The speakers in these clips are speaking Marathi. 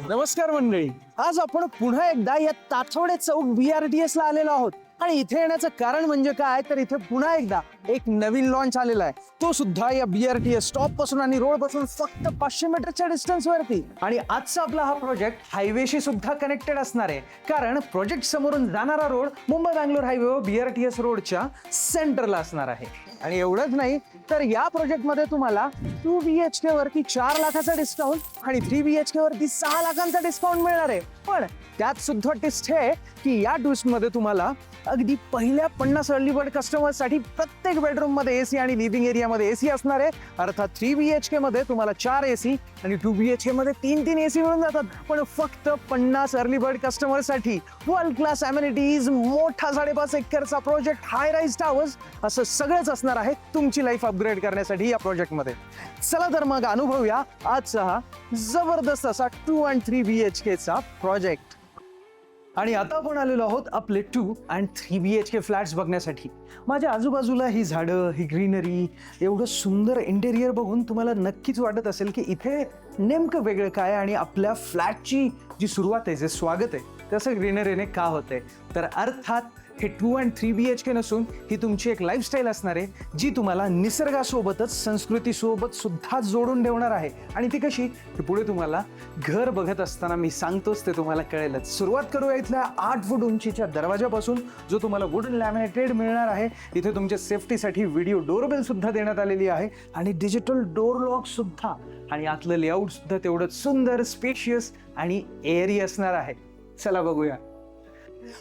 नमस्कार मंडळी. आज आपण पुन्हा एकदा या ताठवडे चौक BRTS ला आलेलो आहोत आणि इथे येण्याचं कारण म्हणजे काय तर इथे पुन्हा एकदा एक नवीन लॉन्च आलेला आहे, तो सुद्धा या BRTS स्टॉप पासून आणि रोड पासून फक्त 500 मीटरच्या डिस्टन्स वरती. आणि आजचा आपला हा प्रोजेक्ट हायवेशी सुद्धा कनेक्टेड असणार आहे, कारण प्रोजेक्ट समोरून जाणारा road Mumbai Bangalore highway BRTS रोडच्या सेंटरला असणार आहे. आणि एवढंच नाही तर या प्रोजेक्ट मध्ये तुम्हाला 2 BHK वरती 4 लाखाचा डिस्काउंट आणि 3 BHK वरती 6 लाखांचा डिस्काउंट मिळणार आहे. पण त्यात सुद्धा ट्विस्ट आहे की या ट्विस्ट मध्ये तुम्हाला अगदी पहिल्या 50 अर्ली बर्ड कस्टमर साठी प्रत्येक बेडरूम मध्ये एसी आणि लिव्हिंग एरिया मध्ये एसी असणार आहे. अर्थात 3 BHK मध्ये तुम्हाला 4 एसी आणि 2 BHK मध्ये 3 एसी मिळून जातात. पण फक्त 50 अर्ली बर्ड कस्टमर साठी वर्ल्ड क्लास अमेनिटीज, मोठा 5.5 एकरचा प्रोजेक्ट, हाय राईज टावर्स, असं सगळंच असणार आहे तुमची लाईफ अपग्रेड करण्यासाठी या प्रोजेक्ट मध्ये. चला तर मग अनुभवूया आजचा हा जबरदस्त असा 2 आणि 3 BHK चा प्रोजेक्ट. आणि आता आपण आलेलो आहोत आपले 2 आणि 3 BHK फ्लॅट्स बघण्यासाठी. माझ्या आजूबाजूला ही झाडं, ही ग्रीनरी, एवढं सुंदर इंटेरियर बघून तुम्हाला नक्कीच वाटत असेल की इथे नेमकं वेगळं काय आणि आपल्या फ्लॅटची जी सुरुवात आहे, जे स्वागत आहे, तसं ग्रीनरीने का होतंय. तर अर्थात हे 2 आणि 3 BHK नसून ही तुमची एक लाईफस्टाईल असणार आहे, जी तुम्हाला निसर्गासोबतच संस्कृतीसोबत सुद्धा जोडून ठेवणार आहे. आणि ती कशी ते पुढे तुम्हाला घर बघत असताना मी सांगतोच ते तुम्हाला कळेलच. सुरुवात करूया इथल्या 8 फूट उंचीच्या दरवाजापासून, जो तुम्हाला वुडन लॅमिनेटेड मिळणार आहे. इथे तुमच्या सेफ्टीसाठी व्हिडिओ डोरबेल सुद्धा देण्यात आलेली आहे आणि डिजिटल डोर लॉक सुद्धा. आणि आतलं लेआउट सुद्धा तेवढंच सुंदर, स्पेशियस आणि एअरी असणार आहे. चला बघूया.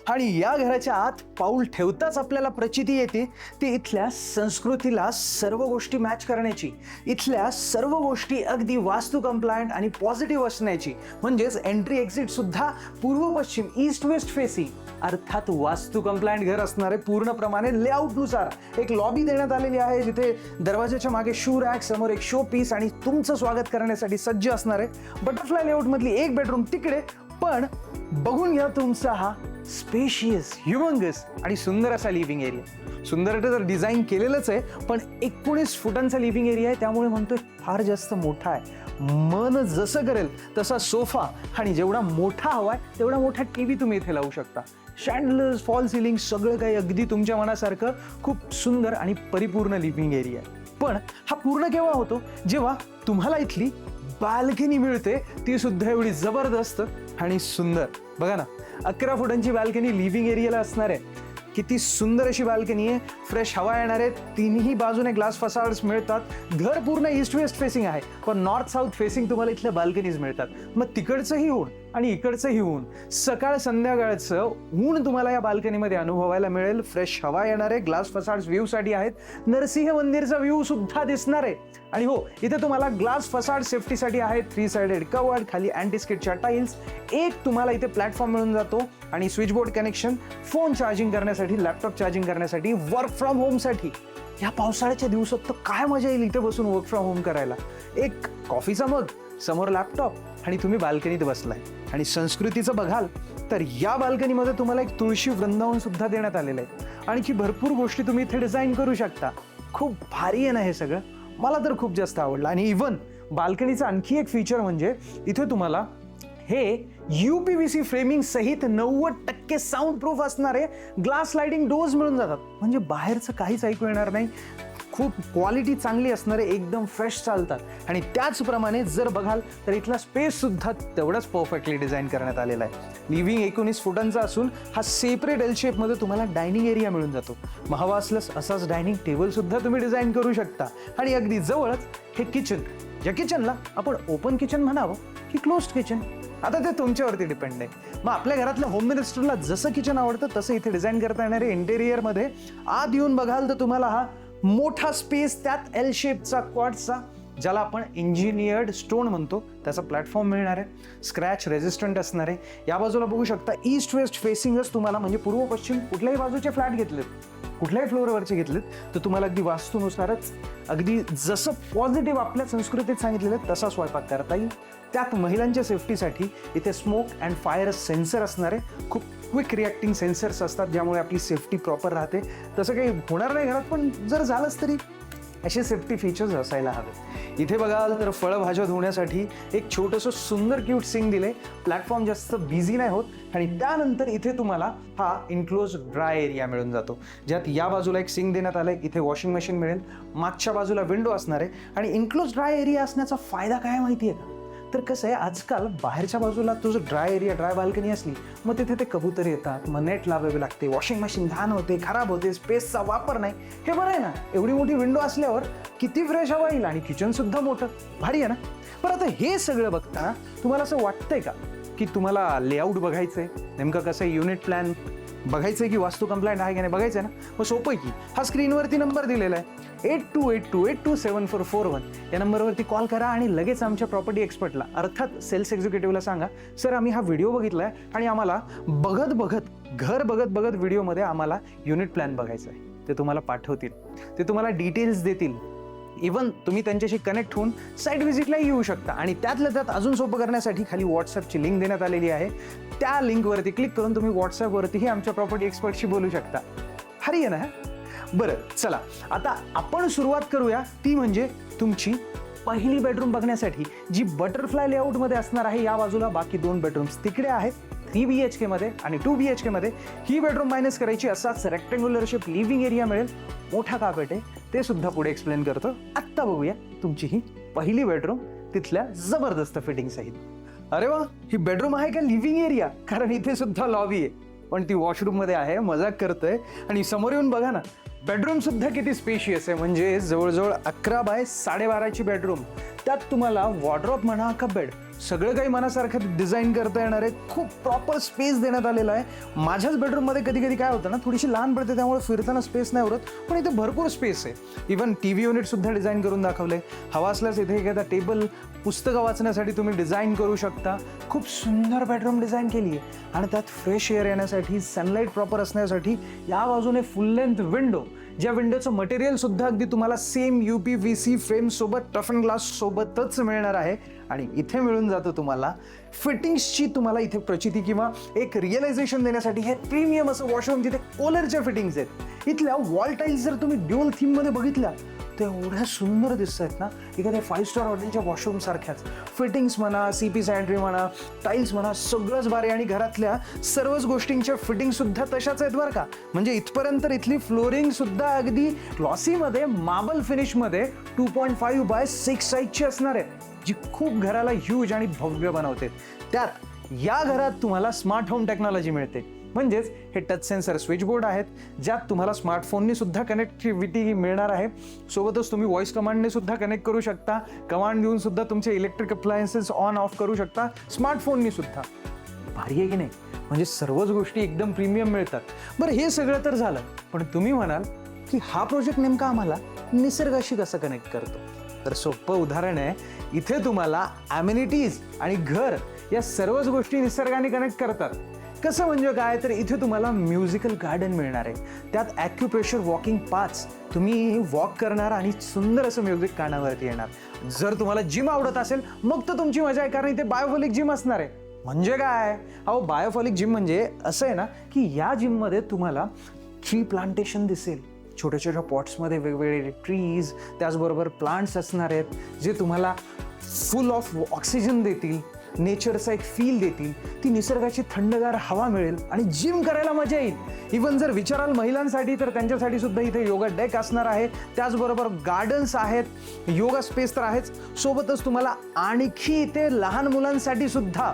आणि या घराच्या आत पाऊल ठेवताच आपल्याला प्रचिती येते ती इथल्या संस्कृतीला सर्व गोष्टी मॅच करण्याची, इथल्या सर्व गोष्टी अगदी वास्तू कंप्लायंट आणि पॉझिटिव्ह असण्याची. म्हणजेच एंट्री एक्झिट सुद्धा पूर्व पश्चिम, ईस्ट वेस्ट फेसिंग, अर्थात वास्तू कंप्लायंट घर असणारे पूर्णप्रमाणे लेआउटनुसार. एक लॉबी देण्यात आलेली आहे, जिथे दरवाजाच्या मागे शू रॅक, समोर एक शो पीस आणि तुमचं स्वागत करण्यासाठी सज्ज असणार आहे. बटरफ्लाय लेआउट मधली एक बेडरूम तिकडे. पण बघून घ्या तुमचा हा स्पेशियस, ह्युमंगस आणि सुंदर असा लिव्हिंग एरिया. सुंदर तर डिझाईन केलेलंच आहे, पण 19 फुटांचा लिव्हिंग एरिया आहे, त्यामुळे म्हणतोय फार जास्त मोठा आहे. मन जसं करेल तसा सोफा आणि जेवढा मोठा हवाय तेवढा मोठा TV तुम्ही इथे लावू शकता. शँडलर्स, फॉल सिलिंग, सगळं काही अगदी तुमच्या मनासारखं खूप सुंदर आणि परिपूर्ण लिव्हिंग एरिया आहे. पण हा पूर्ण केव्हा होतो, जेव्हा तुम्हाला इथली बाल्कनी मिळते, ती सुद्धा एवढी जबरदस्त आणि सुंदर. बघा ना, 11 फुटांची बाल्कनी लिव्हिंग एरियाला असणार आहे. किती सुंदर अशी बाल्कनी आहे. फ्रेश हवा येणार आहे. तिन्ही बाजूने ग्लास फसाड्स मिळतात. घर पूर्ण ईस्ट वेस्ट फेसिंग आहे, पण नॉर्थ साऊथ फेसिंग तुम्हाला इथल्या बाल्कनीज मिळतात. मग तिकडचंही ऊन आणि इकडचंही ऊन, सकाळ संध्याकाळचं ऊन तुम्हाला या बाल्कनीमध्ये अनुभवायला मिळेल. फ्रेश हवा येणार आहे. ग्लास फसाड्स व्ह्यू साठी आहेत. नरसिंह मंदिरचा व्ह्यू सुद्धा दिसणार आहे. आणि हो, इथे तुम्हाला ग्लास फसाड सेफ्टीसाठी आहेत. 3 साइडेड कवर्ड, खाली अँटीस्किडच्या टाईल्स. एक तुम्हाला इथे प्लॅटफॉर्म मिळून जातो आणि स्विचबोर्ड कनेक्शन, फोन चार्जिंग करण्यासाठी, लॅपटॉप चार्जिंग करण्यासाठी, वर्क फ्रॉम होम साठी. या पावसाळ्याच्या दिवसात तर काय मजा येईल इथे बसून वर्क फ्रॉम होम करायला. एक कॉफीचा मग, समोर लॅपटॉप आणि तुम्ही बाल्कनीत बसलाय. आणि संस्कृतीचं बघाल तर या बाल्कनीमध्ये तुम्हाला एक तुळशी वृंदावन सुद्धा देण्यात आलेलं आहे. आणखी भरपूर गोष्टी तुम्ही इथे डिझाईन करू शकता. खूप भारी आहे ना हे सगळं. मला तर खूप जास्त आवडलं. आणि इव्हन बाल्कनीचं आणखी एक फीचर म्हणजे इथे तुम्हाला हे UPVC फ्रेमिंग सहित 90% साऊंड प्रूफ असणारे ग्लास स्लायडिंग डोर्स मिळून जातात. म्हणजे बाहेरचं काहीच ऐकू येणार नाही. खूप क्वालिटी चांगली असणारे, एकदम फ्रेश चालतात. आणि त्याचप्रमाणे जर बघाल तर इथला स्पेस सुद्धा तेवढाच परफेक्टली डिझाईन करण्यात आलेला आहे. लिव्हिंग 19 फुटांचा असून हा सेपरेट एल शेपमध्ये तुम्हाला डायनिंग एरिया मिळून जातो. हवा असल्यास असाच डायनिंग टेबल सुद्धा तुम्ही डिझाईन करू शकता. आणि अगदी जवळच हे किचन, या किचनला आपण ओपन किचन म्हणावं की क्लोज्ड किचन, आता ते तुमच्यावरती डिपेंड आहे. मग आपल्या घरातल्या होम मिनिस्टरला जसं किचन आवडतं तसं इथे डिझाईन करता येणारे इंटेरियरमध्ये आत येऊन बघाल तर तुम्हाला हा मोठा स्पेस, त्यात एल शेपचा क्वाडचा, ज्याला आपण इंजिनियर्ड स्टोन म्हणतो, त्याचा प्लॅटफॉर्म मिळणार आहे. स्क्रॅच रेजिस्टंट असणार आहे. या बाजूला बघू शकता ईस्ट वेस्ट फेसिंगच तुम्हाला, म्हणजे पूर्व पश्चिम कुठल्याही बाजूचे फ्लॅट घेतलेत, कुठल्याही फ्लोअरवरचे घेतलेत तर तुम्हाला अगदी वास्तूनुसारच, अगदी जसं पॉझिटिव्ह आपल्या संस्कृतीत सांगितलेलं तसा स्वयंपाक करता येईल. त्यात महिलांच्या सेफ्टीसाठी इथे स्मोक अँड फायर सेन्सर असणार आहे. खूप क्विक रिॲक्टिंग सेन्सर्स असतात, ज्यामुळे आपली सेफ्टी प्रॉपर राहते. तसं काही होणार नाही घरात, पण जर झालंच तरी असे सेफ्टी फीचर्स असायला हवे. इथे बघाल तर फळभाज्या धुण्यासाठी एक छोटंसं सुंदर क्यूट सिंक दिले, प्लॅटफॉर्म जास्त बिझी नाही होत आणि त्यानंतर इथे तुम्हाला हा इन्क्लोज ड्राय एरिया मिळून जातो, ज्यात या बाजूला एक सिंक देण्यात आलाय, इथे वॉशिंग मशीन मिळेल, मागच्या बाजूला विंडो असणार आहे. आणि इन्क्लोज ड्राय एरिया असण्याचा फायदा काय माहिती आहे का? तर कसं आहे, आजकाल बाहेरच्या बाजूला तो जो ड्राय एरिया, ड्राय बाल्कनी असली मग तिथे ते कबूतर येतात, मग नेट लावावे लागते, वॉशिंग मशीन घाण होते, खराब होते, स्पेसचा वापर नाही. हे बरं आहे ना, एवढी मोठी विंडो असल्यावर किती फ्रेश हवा येईल आणि किचन सुद्धा मोठं, भारी आहे ना. पण आता हे सगळं बघताना तुम्हाला असं वाटतंय का की तुम्हाला लेआउट बघायचंय, नेमकं कसं युनिट प्लॅन बघायचंय की वास्तू कंप्लायंट आहे की नाही बघायचंय ना? मग सोपं आहे की हा स्क्रीनवरती नंबर दिलेला आहे 8282827441. या नंबरवरती कॉल करा आणि लगेच आमच्या प्रॉपर्टी एक्सपर्टला अर्थात सेल्स एक्झिक्युटिव्हला सांगा, सर आम्ही हा व्हिडिओ बघितलाय आणि आम्हाला घर बघत व्हिडिओमध्ये आम्हाला युनिट प्लॅन बघायचा आहे. ते तुम्हाला पाठवतील, ते तुम्हाला डिटेल्स देतील. इवन तुम्ही त्यांच्याशी कनेक्ट होऊन साईट व्हिजिटलाही येऊ शकता. आणि त्यातल्या त्यात अजून सोपं करण्यासाठी खाली व्हॉट्सअपची लिंक देण्यात आलेली आहे. त्या लिंकवरती क्लिक करून तुम्ही व्हॉट्सअपवरतीही आमच्या प्रॉपर्टी एक्सपर्टशी बोलू शकता. हरी आहे ना? बरं चला, आता आपण सुरुवात करूया, ती म्हणजे तुमची पहिली बेडरूम बघण्यासाठी, जी बटरफ्लाय लेआउटमध्ये असणार आहे. या बाजूला बाकी 2 बेडरूम्स तिकडे आहेत, 3 BHK मध्ये आणि 2 BHK मध्ये. ही बेडरूम मायनस करायची, असाच रेक्टँग्युलर शेप लिव्हिंग एरिया मिळेल, मोठा कार्पेट आहे, ते सुद्धा पुढे एक्सप्लेन करतो. आत्ता बघूया तुमची ही पहिली बेडरूम, तिथल्या जबरदस्त फिटिंग्स आहेत. अरे वा, ही बेडरूम आहे का लिव्हिंग एरिया? कारण इथे सुद्धा लॉबी आहे, पण ती वॉशरूम मध्ये आहे, मजाक करतोय. आणि समोर येऊन बघा ना, बेडरूम सुद्धा किती स्पेशियस आहे, म्हणजे जवळजवळ 11 बाय 12.5ची बेडरूम. त्यात तुम्हाला वॉर्डरोब म्हणा का बेड, सगळं काही मनासारखं डिझाईन करता येणार आहे. खूप प्रॉपर स्पेस देण्यात आलेला आहे. माझ्याच बेडरूममध्ये कधी कधी काय होतं ना, थोडीशी लहान पडते, त्यामुळे फिरताना स्पेस नाही उरत, पण इथे भरपूर स्पेस आहे. इवन TV युनिट सुद्धा डिझाईन करून दाखवले. हवा असल्यास इथे एखादा टेबल, पुस्तकं वाचण्यासाठी तुम्ही डिझाईन करू शकता. खूप सुंदर बेडरूम डिझाईन केली आहे. आणि त्यात फ्रेश एअर येण्यासाठी, सनलाईट प्रॉपर असण्यासाठी या बाजूने फुल लेंथ विंडो, ज्या विंडोचं मटेरियल सुद्धा अगदी तुम्हाला सेम UPVC फ्रेम सोबत, टफ अँड ग्लास सोबतच मिळणार आहे. आणि इथे मिळून जातं तुम्हाला फिटिंग्सची, तुम्हाला इथे प्रचिती किंवा एक रिअलायझेशन देण्यासाठी हे प्रीमियम असं वॉशरूम, जिथे कोलरच्या फिटिंग्स आहेत. इथल्या वॉल टाईल्स जर तुम्ही ड्युअल थीममध्ये बघितल्या तर एवढ्या सुंदर दिसत आहेत ना, एखाद्या 5 स्टार हॉटेलच्या वॉशरूम सारख्याच. फिटिंग्स म्हणा, CP सॅनिटरी म्हणा, टाईल्स म्हणा, सगळंच भारी. आणि घरातल्या सर्वच गोष्टींच्या फिटिंग सुद्धा तशाच आहेत बरं का. म्हणजे इथपर्यंत इथली फ्लोरिंग सुद्धा अगदी ग्लॉसीमध्ये, मार्बल फिनिशमध्ये 2.5 बाय 6 साईजची असणार आहे, जी खूप घराला ह्यूज आणि भव्य बनवते. त्यात या घरात तुम्हाला स्मार्ट होम टेक्नॉलॉजी मिळते. म्हणजेच हे टच सेन्सर स्विच बोर्ड आहेत, ज्यात तुम्हाला स्मार्टफोननी सुद्धा कनेक्टिव्हिटी मिळणार आहे. सोबतच तुम्ही व्हॉइस कमांडने सुद्धा कनेक्ट करू शकता. कमांड देऊन सुद्धा तुमचे इलेक्ट्रिक अप्लायन्सेस ऑन ऑफ करू शकता, स्मार्टफोननी सुद्धा. भारी आहे की नाही? म्हणजे सर्वच गोष्टी एकदम प्रीमियम मिळतात. बरं, हे सगळं तर झालं, पण तुम्ही म्हणाल की हा प्रोजेक्ट नेमका आम्हाला निसर्गाशी कसं कनेक्ट करतो? तर सोपं उदाहरण आहे, इथे तुम्हाला ॲम्युनिटीज आणि घर या सर्वच गोष्टी निसर्गाने कनेक्ट करतात. कसं म्हणजे काय? तर इथे तुम्हाला म्युझिकल गार्डन मिळणार आहे. त्यात ॲक्युप्रेशर वॉकिंग पाथ्स, तुम्ही वॉक करणार आणि सुंदर असं म्युझिक कानावरती येणार. जर तुम्हाला जिम आवडत असेल मग तर तुमची मजा आहे, कारण इथे बायोफोलिक जिम असणार आहे. म्हणजे काय? अहो, बायोफोलिक जिम म्हणजे असं आहे ना की या जिममध्ये तुम्हाला ट्री प्लांटेशन दिसेल, छोट्या छोट्या पॉट्समध्ये वेगवेगळे ट्रीज, त्याचबरोबर प्लांट्स असणार आहेत, जे तुम्हाला फुल ऑफ ऑक्सिजन देतील, नेचरचा एक फील देतील. ती निसर्गाची थंडगार हवा मिळेल आणि जिम करायला मजा येईल. इवन जर विचाराल महिलांसाठी तर त्यांच्यासाठी सुद्धा इथे योगा डेक असणार आहे. त्याचबरोबर गार्डन्स आहेत, योगा स्पेस तर आहेच, सोबतच तुम्हाला आणखी इथे लहान मुलांसाठी सुद्धा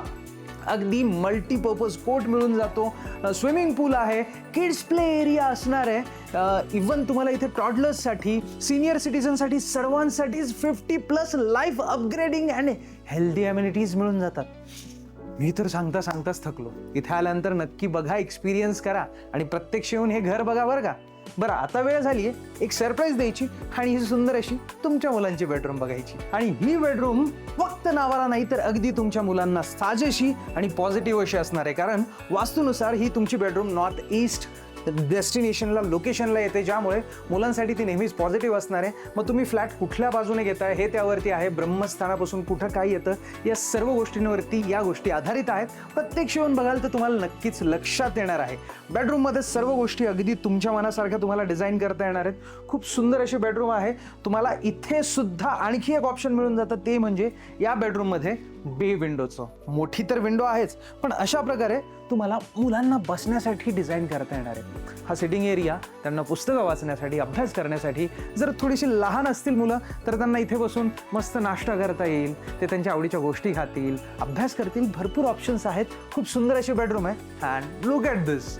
अगदी मल्टीपर्पज कोर्ट मिळून जातो. स्विमिंग पूल आहे, किड्स प्ले एरिया असणार आहे. इवन तुम्हाला इथे टॉडलर्ससाठी, सिनियर सिटीजनसाठी, सर्वांसाठीच 50+ life upgrading and healthy amenities मिळून जातात. मी तर सांगताच थकलो. इथे आल्यानंतर नक्की बघा, एक्सपिरियन्स करा आणि प्रत्यक्ष येऊन हे घर बघा बरं का. बरं, आता वेळ झाली आहे एक सरप्राईज द्यायची आणि ही सुंदर अशी तुमच्या मुलांची बेडरूम बघायची. आणि ही बेडरूम फक्त नावाला नाही तर अगदी तुमच्या मुलांना साजेशी आणि पॉझिटिव्ह अशी असणार आहे, कारण वास्तूनुसार ही तुमची बेडरूम नॉर्थ ईस्ट डेस्टिनेशनला, लोकेशनला येते, ज्यामुळे मुलांसाठी ती नेहमीच पॉझिटिव्ह असणार आहे. मग तुम्ही फ्लॅट कुठल्या बाजूने घेताय हे त्यावरती आहे. ब्रह्मस्थानापासून कुठं काय येतं या सर्व गोष्टींवरती या गोष्टी आधारित आहेत. प्रत्यक्ष येऊन बघाल तर तुम्हाला नक्कीच लक्षात येणार आहे. बेडरूममध्ये सर्व गोष्टी अगदी तुमच्या मनासारख्या तुम्हाला डिझाईन करता येणार आहेत. खूप सुंदर अशी बेडरूम आहे. तुम्हाला इथे सुद्धा आणखी एक ऑप्शन मिळून जातं, ते म्हणजे या बेडरूममध्ये बे विंडोचं. मोठी तर विंडो आहेच, पण अशा प्रकारे तुम्हाला मुलांना बसण्यासाठी डिझाईन करता येणार आहे. हा सिटिंग एरिया त्यांना पुस्तकं वाचण्यासाठी, अभ्यास करण्यासाठी, जर थोडीशी लहान असतील मुलं तर त्यांना इथे बसून मस्त नाश्ता करता येईल, ते त्यांच्या आवडीच्या गोष्टी खातील, अभ्यास करतील. भरपूर ऑप्शन्स आहेत. खूप सुंदर अशी बेडरूम आहे. अँड लुक ॲट दिस.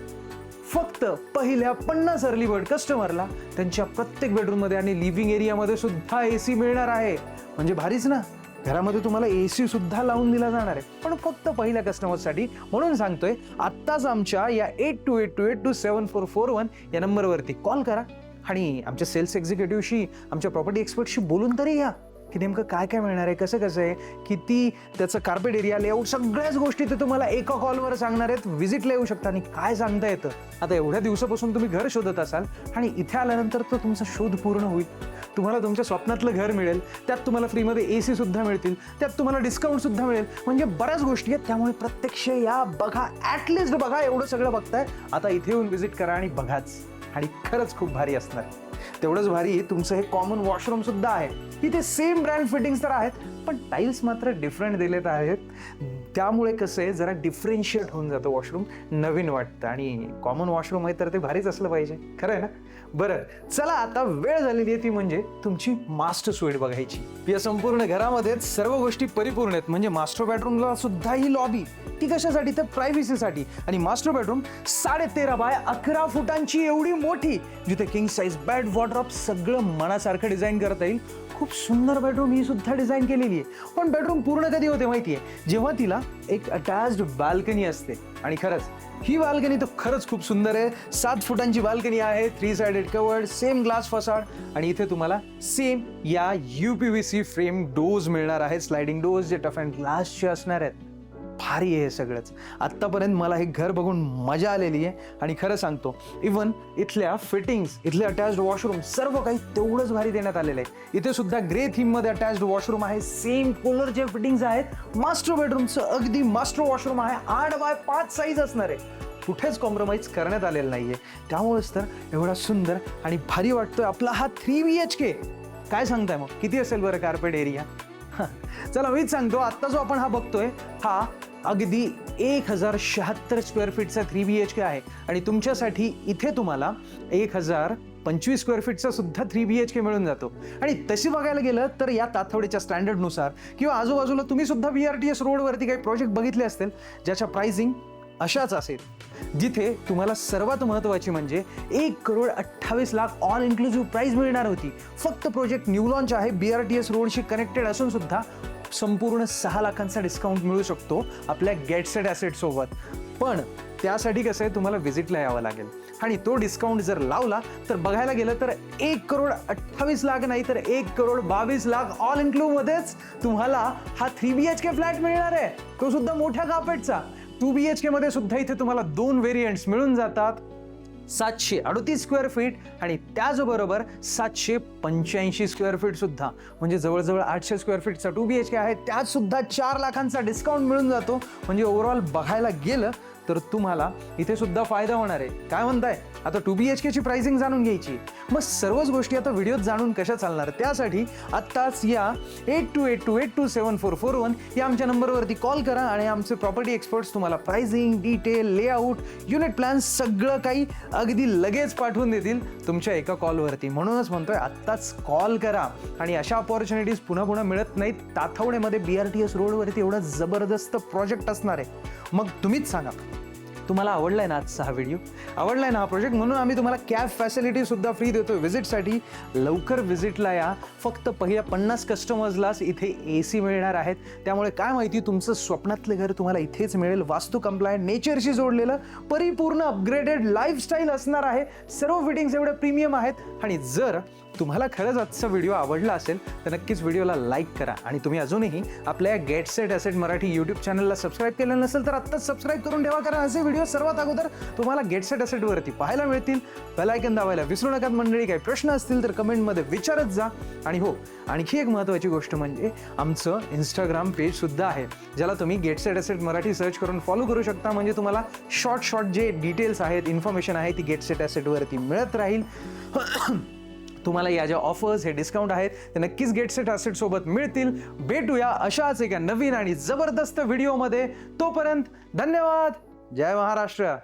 फक्त पहिल्या 50 अर्ली बर्ड कस्टमरला त्यांच्या प्रत्येक बेडरूममध्ये आणि लिव्हिंग एरियामध्ये सुद्धा AC मिळणार आहे. म्हणजे भारीच ना. घरामध्ये तुम्हाला AC सुद्धा लावून दिला जाणार आहे, पण फक्त पहिल्या कस्टमरसाठी. म्हणून सांगतोय, आत्ताच आमच्या या 8282827441 या नंबरवरती कॉल करा आणि आमच्या सेल्स एक्झिक्युटिव्हशी, आमच्या प्रॉपर्टी एक्सपर्टशी बोलून तरी या की नेमकं काय काय मिळणार आहे, कसं कसं आहे, किती त्याचं कार्पेट एरिया, लेआउट, सगळ्याच गोष्टी ते तुम्हाला एका कॉलवर सांगणार आहेत. व्हिजिटला येऊ शकता आणि काय सांगता येतं. आता एवढ्या दिवसापासून तुम्ही घर शोधत असाल आणि इथे आल्यानंतर तो तुमचा शोध पूर्ण होईल. तुम्हाला तुमच्या स्वप्नातलं घर मिळेल, त्यात तुम्हाला फ्रीमध्ये AC सुद्धा मिळतील, त्यात तुम्हाला डिस्काउंट सुद्धा मिळेल. म्हणजे बऱ्याच गोष्टी आहेत. त्यामुळे प्रत्यक्ष या, बघा, ॲटलिस्ट बघा. एवढं सगळं बघताय, आता इथे येऊन व्हिजिट करा आणि बघाच. आणि खरंच खूप भारी असणार. तेवढंच भारी तुमचं हे कॉमन वॉशरूम सुद्धा आहे. इथे सेम ब्रँड फिटिंग्स तर आहेत, पण टाईल्स मात्र डिफरंट दिलेत आहेत. त्यामुळे कसं आहे, जरा डिफरेन्शिएट होऊन जातं वॉशरूम, नवीन वाटतं. आणि कॉमन वॉशरूम आहे तर ते भारीच असलं पाहिजे. खरं आहे ना. बरं, चला आता वेळ झालेली आहे ती म्हणजे तुमची मास्टर स्वीट बघायची. या संपूर्ण घरामध्ये सर्व गोष्टी परिपूर्ण आहेत. म्हणजे मास्टर बेडरूमला सुद्धा ही लॉबी, ती कशासाठी तर प्रायव्हसीसाठी. आणि मास्टर बेडरूम 13.5 बाय 11 फुटांची एवढी मोठी, जिथे किंग साईज बेड, वॉर्डरोब सगळं मनासारखं डिझाईन करता येईल. खूप सुंदर बेडरूम ही सुद्धा डिझाईन केलेली आहे. पण बेडरूम पूर्ण कधी होते माहिती आहे, जेव्हा तिला एक अटॅच्ड बाल्कनी असते. आणि खरंच ही बाल्कनी तर खरंच खूप सुंदर आहे. 7 फुटांची बाल्कनी आहे, 3 sided covered, same glass facade. आणि इथे तुम्हाला सेम या UPVC फ्रेम डोर्स मिळणार आहेत, स्लायडिंग डोर्स, जे टफ अँड ग्लासचे असणार आहेत. भारी आहे हे सगळंच. आत्तापर्यंत मला हे घर बघून मजा आलेली आहे. आणि खरं सांगतो, इवन इथल्या फिटिंग्स, इथले अटॅच्ड वॉशरूम सर्व काही तेवढंच भारी देण्यात आलेलं आहे. इथे सुद्धा ग्रे थीममध्ये अटॅच्ड वॉशरूम आहे. सेम कलरचे फिटिंग्स आहेत. मास्टर बेडरूमचं अगदी मास्टर वॉशरूम आहे. 8 बाय 5 साईज असणार आहे. कुठेच कॉम्प्रोमाइज करण्यात आलेलं नाहीये. त्यामुळेच तर एवढा सुंदर आणि भारी वाटतोय आपला हा 3 BHK. काय सांगताय मग, किती असेल बरं कार्पेट एरिया? चला मीच सांगतो. आत्ता जो आपण हा बघतोय, हा अगदी 1076 स्क्वेअर फीटचा 3 BHK आहे. आणि तुमच्यासाठी इथे तुम्हाला 1025 स्क्वेअर फीटचा सुद्धा 3 BHK मिळून जातो. आणि तशी बघायला गेलं तर या तातवडीच्या स्टँडर्डनुसार किंवा आजूबाजूला तुम्ही सुद्धा BRTS रोडवरती काही प्रोजेक्ट बघितले असतील, ज्याच्या प्राइसिंग अशाच असेल, जिथे तुम्हाला सर्वात महत्त्वाची म्हणजे 1,28,00,000 ऑल इन्क्लुझिव्ह प्राइस मिळणार होती. फक्त प्रोजेक्ट न्यू लॉन्च आहे, BRTS रोडशी कनेक्टेड असून सुद्धा संपूर्ण 6 लाखांचा डिस्काउंट मिळू शकतो आपल्या गेट सेट ॲसेट सोबत. पण त्यासाठी कसं आहे, तुम्हाला व्हिजिटला यावं लागेल. आणि तो डिस्काउंट जर लावला तर बघायला गेलं तर 1,28,00,000 नाही तर 1,22,00,000 ऑल इन्क्लुझिव्ह मध्येच तुम्हाला हा 3 BHK फ्लॅट मिळणार आहे. तो सुद्धा मोठ्या कार्पेटचा. 2 BHK मध्ये सुद्धा इथे तुम्हाला 2 व्हेरियंट्स मिळून जातात. 738 स्क्वेअर फीट आणि त्याचबरोबर 785 स्क्वेअर फीट सुद्धा. म्हणजे जवळजवळ 800 स्क्वेअर फीटचा 2 BHK आहे. त्यात सुद्धा 4 लाखांचा डिस्काउंट मिळून जातो. म्हणजे ओव्हरऑल बघायला गेलं तर तुम्हाला इथे सुद्धा फायदा होणार आहे. काय म्हणताय? आता 2 BHKची प्राइसिंग जाणून घ्यायची. मग सर्वच गोष्टी आता व्हिडिओत जाणून कशा चालणार? त्यासाठी आत्ताच या 8282827441 या आमच्या नंबरवरती कॉल करा आणि आमचे प्रॉपर्टी एक्सपर्ट्स तुम्हाला pricing, detail, layout, unit plan सगळं काही अगदी लगेच पाठवून देतील तुमच्या एका कॉलवरती. म्हणूनच म्हणतोय, आत्ताच कॉल करा. आणि अशा ऑपॉर्च्युनिटीज पुन्हा पुन्हा मिळत नाहीत. ताथवडेमध्ये BRTS रोडवरती एवढा जबरदस्त प्रोजेक्ट असणार आहे. मग तुम्हीच सांगा, तुम्हाला आवडलाय ना आजचा हा व्हिडिओ? आवडलाय ना हा प्रोजेक्ट? म्हणून आम्ही तुम्हाला कॅब फॅसिलिटी सुद्धा फ्री देतो व्हिजिटसाठी. लवकर व्हिजिटला या. फक्त पहिल्या 50 कस्टमर्सलाच इथे AC मिळणार आहेत. त्यामुळे काय माहिती, तुमचं स्वप्नातलं घर तुम्हाला इथेच मिळेल. वास्तू कंप्लायंट, नेचरशी जोडलेलं, परिपूर्ण अपग्रेडेड लाईफस्टाईल असणार आहे. सर्व फिटिंग्स एवढे प्रीमियम आहेत. आणि जर तुम्हाला खरंच आजचा व्हिडिओ आवडला असेल तर नक्कीच व्हिडिओला लाईक करा आणि तुम्ही अजूनही आपल्या Get Set Asset Marathi YouTube चॅनलला सबस्क्राईब केलं नसेल तर आत्ताच सबस्क्राईब करून ठेवा, कारण असे व्हिडिओ सर्वात अगोदर तुम्हाला गेट सेट ॲसेटवरती पाहायला मिळतील. बेल आयकॉन दाबायला विसरू नका. मंडळी, काही प्रश्न असतील तर कमेंटमध्ये विचारत जा. आणि हो, आणखी एक महत्त्वाची गोष्ट म्हणजे आमचं इंस्टाग्राम पेज सुद्धा आहे, ज्याला तुम्ही Get Set Asset Marathi search करून फॉलो करू शकता. म्हणजे तुम्हाला शॉर्ट जे डिटेल्स आहेत, इन्फॉर्मेशन आहे ती गेट सेट ॲसेटवरती मिळत राहील. तुम्हाला या ज्या ऑफर्स, हे डिस्काउंट आहेत ते नक्कीच गेट सेट ॲसेट सोबत मिळतील. भेटूया अशाच एका नवीन आणि जबरदस्त व्हिडिओमध्ये. तोपर्यंत धन्यवाद. जय महाराष्ट्र.